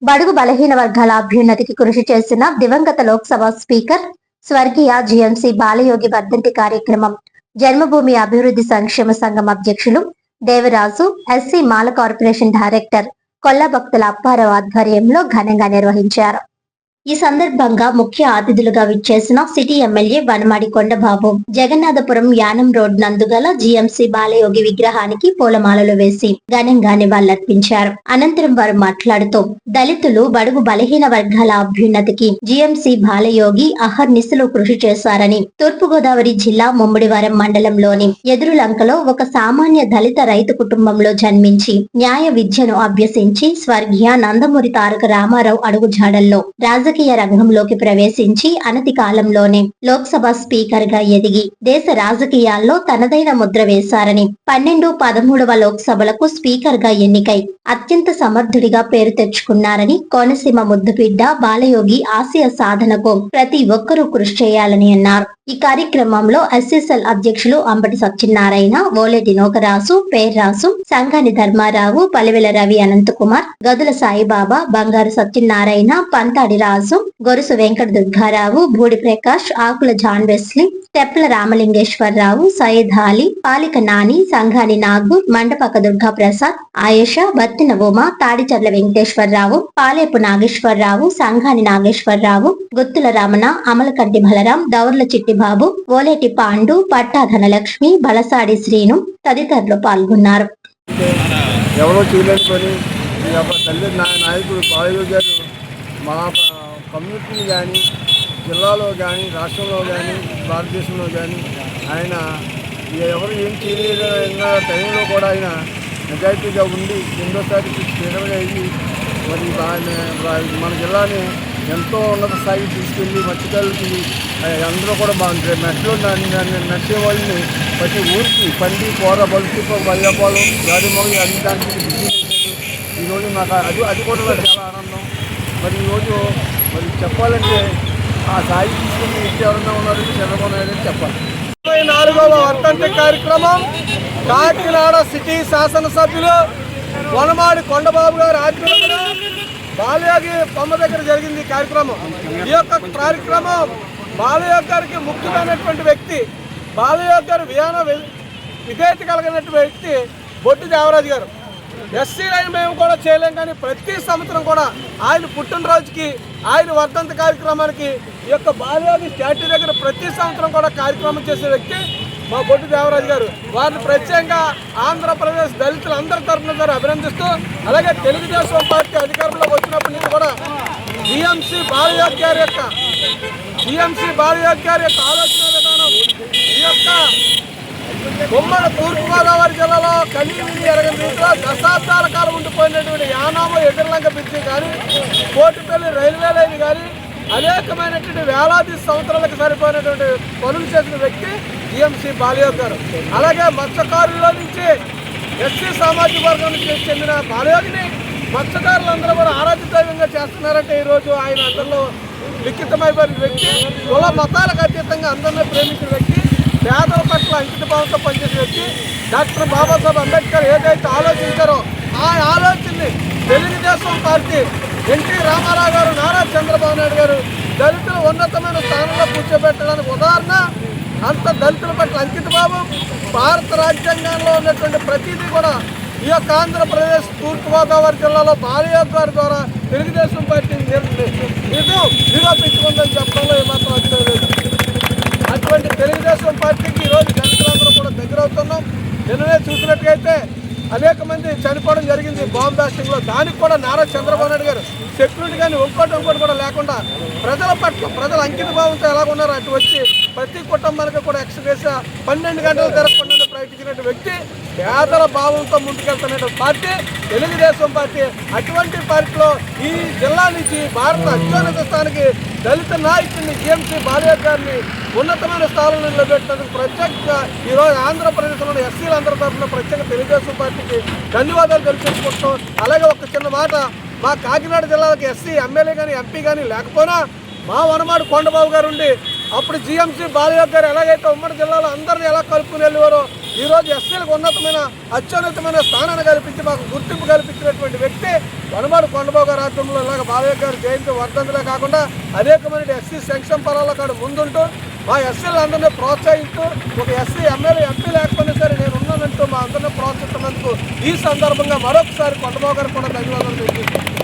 బడుగు బలహీన వర్గాల అభ్యున్నతికి కృషి చేసిన దివంగత లోక్సభ స్పీకర్ స్వర్గీయ జిఎంసి బాలయోగి వర్ధంతి కార్యక్రమం జన్మభూమి అభివృద్ధి సంక్షేమ సంఘం అధ్యక్షులు Devaraju, SC Mala corporation director Kollabhaktula Apparao ఆధ్వర్యంలో ఘనంగా నిర్వహించారు. ఈ సందర్భంగా ముఖ్య అతిథులుగా విచ్చేసిన city MLA Vanamadi Kondababu Jagannathapuram Yanam road నందుగల జిఎంసి బాలయోగి విగ్రహానికి పూలమాలలు వేసి ఘనంగా నివాళులర్పించారు. అనంతరం వారు మాట్లాడుతూ దళితులు, బడుగు బలహీన వర్గాల అభ్యున్నతికి జిఎంసి బాలయోగి అహర్నిశలు కృషి చేశారని, తూర్పుగోదావరి జిల్లా ముమ్మిడివరం మండలంలోని ఎదురులంకలో ఒక సామాన్య దళిత రైతు కుటుంబంలో జన్మించి న్యాయ విద్యను అభ్యసించి స్వర్గీయ నందమూరి తారక రామారావు అడుగుజాడల్లో రాజకీయ రంగంలోకి ప్రవేశించి అనతి కాలంలోనే లోక్సభ స్పీకర్ గా ఎదిగి దేశ రాజకీయాల్లో తనదైన ముద్ర వేశారని, 12, 13వ లోక్సభలకు స్పీకర్ గా ఎన్నికై అత్యంత సమర్థుడిగా పేరు తెచ్చుకున్నారని, కోనసీమ ముద్దుబిడ్డ బాలయోగి ఆశయ సాధనకు ప్రతి ఒక్కరూ కృషి చేయాలని అన్నారు. ఈ కార్యక్రమంలో ఎస్ఎస్ఎల్ అధ్యక్షులు అంబటి సత్యనారాయణ, ఓలేటి నోకరాజు, పేర్రాజు, సంఘాని ధర్మారావు, పలివెల రవి, అనంతకుమార్, గదుల సాయిబాబా, బంగారు సత్యనారాయణ, పంతాడి రాజు, గొరుసు వెంకట దుర్గారావు, బూడి ప్రకాష్, ఆకుల జాన్ వెస్లీ, తెప్పల రామలింగేశ్వరరావు, సయ్యద్ అలీ, పాలిక నాని, సంఘాని నాగూర్, మండపక దుర్గా ప్రసాద్, ఆయేషా, బత్తిన ఉమ, తాడిచర్ల వెంకటేశ్వరరావు, పాలేపు నాగేశ్వరరావు, సంఘాని నాగేశ్వరరావు, గుత్తుల రమణ, అమలకంటి బలరాం, దౌర్ల చిట్టి బాబు, ఓలేటి పాండు, పట్టా ధనలక్ష్మి, బలసాడి శ్రీను తదితరులు పాల్గొన్నారు. ఎవరో చేయలేని పని తల్లి నాయకుడు బాలయోగి గారు మా కమ్యూనిటీని కానీ, జిల్లాలో కానీ, రాష్ట్రంలో కానీ, భారతదేశంలో కానీ ఆయన ఎవరు ఏం చేయలేదన్న టైంలో కూడా ఆయన నిజాయితీగా ఉండి రెండోసారి స్పీకర్గా అయ్యి మరి మన జిల్లాని ఎంతో ఉన్నత స్థాయికి తీసుకెళ్ళి మత్స్యకారులకి అందరూ కూడా బాగుంటారు. మెట్లో నడిచే వాళ్ళని ప్రతి ఊరికి పండి, కూర, బలుపు, బయ్యపాలు, గాడిమొగ అన్ని దానికి బిజీ చేశారు. ఈరోజు నాకు అది కూడా నాకు చాలా ఆనందం. మరి ఈరోజు మరి చెప్పాలంటే ఆ స్థాయి తీసుకుని ఇంటి ఎవరన్నా ఉన్నారని చంద్రబాబు నాయుడు అని చెప్పాలి. 24వ వర్ధంతి కార్యక్రమం కాకినాడ సిటీ శాసనసభ్యులు వనమాడి కొండబాబు గారి ఆధ్వర్యంలో బాలయోగి బొమ్మ దగ్గర జరిగింది ఈ కార్యక్రమం. ఈ యొక్క కార్యక్రమం బాలయోగి గారికి ముఖ్యమైనటువంటి వ్యక్తి, బాలయోగి గారు విధేయత కలిగినటువంటి వ్యక్తి బొడ్డు దేవరాజు గారు. ఎస్సీలైన మేము కూడా చేయలేం, కానీ ప్రతి సంవత్సరం కూడా ఆయన పుట్టినరోజుకి, ఆయన వర్ధంతి కార్యక్రమానికి ఈ యొక్క బాలయోగి స్టాట్యూ దగ్గర ప్రతి సంవత్సరం కూడా కార్యక్రమం చేసే వ్యక్తి మా బొడ్డు దేవరాజు గారు. వారిని ప్రత్యేకంగా ఆంధ్రప్రదేశ్ దళితులందరి తరఫున అభినందిస్తూ, అలాగే తెలుగుదేశం పార్టీ అధికారంలోకి వచ్చినప్పటి నుంచి కూడా జిఎంసి బాలయోగి గారి యొక్క ఆలోచన విధానం ఈ యొక్క ఉమ్మడి తూర్పుగోదావరి జిల్లాలో కనీవిని ఎరగని రీతిలో దశాబ్దాల కాలం ఉండిపోయినటువంటి యానామో ఎదుర్లంక బ్రిడ్జి కానీ, కోటిపల్లి రైల్వే లైన్ కానీ అనేకమైనటువంటి వేలాది సంవత్సరాలకు సరిపోయినటువంటి పనులు చేసిన వ్యక్తి జిఎంసి బాలయోగి గారు. అలాగే మత్స్యకారుల్లో నుంచి ఎస్సీ సామాజిక వర్గం నుంచి చెందిన బాలయోగిని మత్స్యకారులందరూ కూడా ఆరాధ్య దైవంగా చేస్తున్నారంటే ఈరోజు ఆయన అందరిలో లిఖితమైపోయిన వ్యక్తి, కుల మతాలకు అతీతంగా అందరినీ ప్రేమించిన వ్యక్తి, పేదల పట్ల అంకిత భావంతో పనిచేసిన వ్యక్తి. డాక్టర్ బాబాసాహెబ్ అంబేద్కర్ ఏదైతే ఆలోచించారో ఆ ఆలోచనని తెలుగుదేశం పార్టీ, ఎన్టీ రామారావు గారు, నారా చంద్రబాబు నాయుడు గారు దళితులు ఉన్నతమైన స్థానంలో కూర్చోబెట్టడానికి ఉదాహరణ. అంత దళితుల పట్ల అంకిత భావం, భారత రాజ్యాంగంలో ఉన్నటువంటి ప్రతిదీ కూడా ఈ యొక్క ఆంధ్రప్రదేశ్ తూర్పుగోదావరి జిల్లాలో బాలయోగి గారి ద్వారా తెలుగుదేశం పార్టీ నిరూపించుకుందని చెప్పడంలో ఏమాత్రం అర్థం. అటువంటి తెలుగుదేశం పార్టీకి ఈరోజు దళితులందరూ కూడా దగ్గర అవుతున్నాం. నిన్ననే చూసినట్టుగైతే అనేక మంది చనిపోవడం జరిగింది బాంబ్ బ్లాస్టింగ్లో. దానికి కూడా నారా చంద్రబాబు నాయుడు గారు సెక్యూరిటీ కానీ ఇంకోటి కూడా లేకుండా ప్రజల పట్ల ప్రజల అంకిత భావంతో ఎలాగున్నారో అటు వచ్చి ప్రతి కుటుంబానికి కూడా ఎక్స్ప్రెస్ 12 గంటలు తిరగకుండా ప్రకటించినటువంటి వ్యక్తి, పేదల భావంతో ముందుకెళ్తున్నటువంటి పార్టీ తెలుగుదేశం పార్టీ. అటువంటి పార్టీలో ఈ జిల్లా నుంచి భారత అత్యున్నత స్థానానికి దళిత నాయకుడిని జిఎంసి బాలయోగి గారిని ఉన్నతమైన స్థానంలో నిలబెట్టినందుకు ప్రత్యేకంగా ఈరోజు ఆంధ్రప్రదేశ్లోని ఎస్సీలందరి తరఫున ప్రత్యేక తెలుగుదేశం పార్టీకి ధన్యవాదాలు తెలియజేసుకుంటాం. అలాగే ఒక చిన్న మాట, మా కాకినాడ జిల్లాకి ఎస్సీ ఎమ్మెల్యే కానీ ఎంపీ కానీ లేకపోయినా మా వనమాడి కొండబాబు గారు ఉండి అప్పుడు జిఎంసి బాలయోగి గారు ఎలాగైతే ఉమ్మడి జిల్లాలో అందరినీ ఎలా కలుపుకుని వెళ్ళేవారో ఈరోజు ఎస్సీలకు అత్యున్నతమైన స్థానాన్ని కల్పించి మాకు గుర్తింపు కల్పించినటువంటి వ్యక్తి వనమాడు కొండబాబు గారి ఆధ్వర్యంలో ఇలాగ బాలయ్య గారి జయంతి వర్ధంతిలో కాకుండా అనేకమైన ఎస్సీ సంక్షేమ పరాల కాడ ముందుంటూ మా ఎస్సీలందరినీ ప్రోత్సహిస్తూ ఒక ఎస్సీ ఎమ్మెల్యే ఎంపీ లేకపోయినా సరే నేను ఉన్నానంటూ మా అందరినీ ప్రోత్సహిస్తున్నందుకు ఈ సందర్భంగా మరొకసారి కొండబాబు గారికి కూడా ధన్యవాదాలు తెలియజేస్తున్నాను.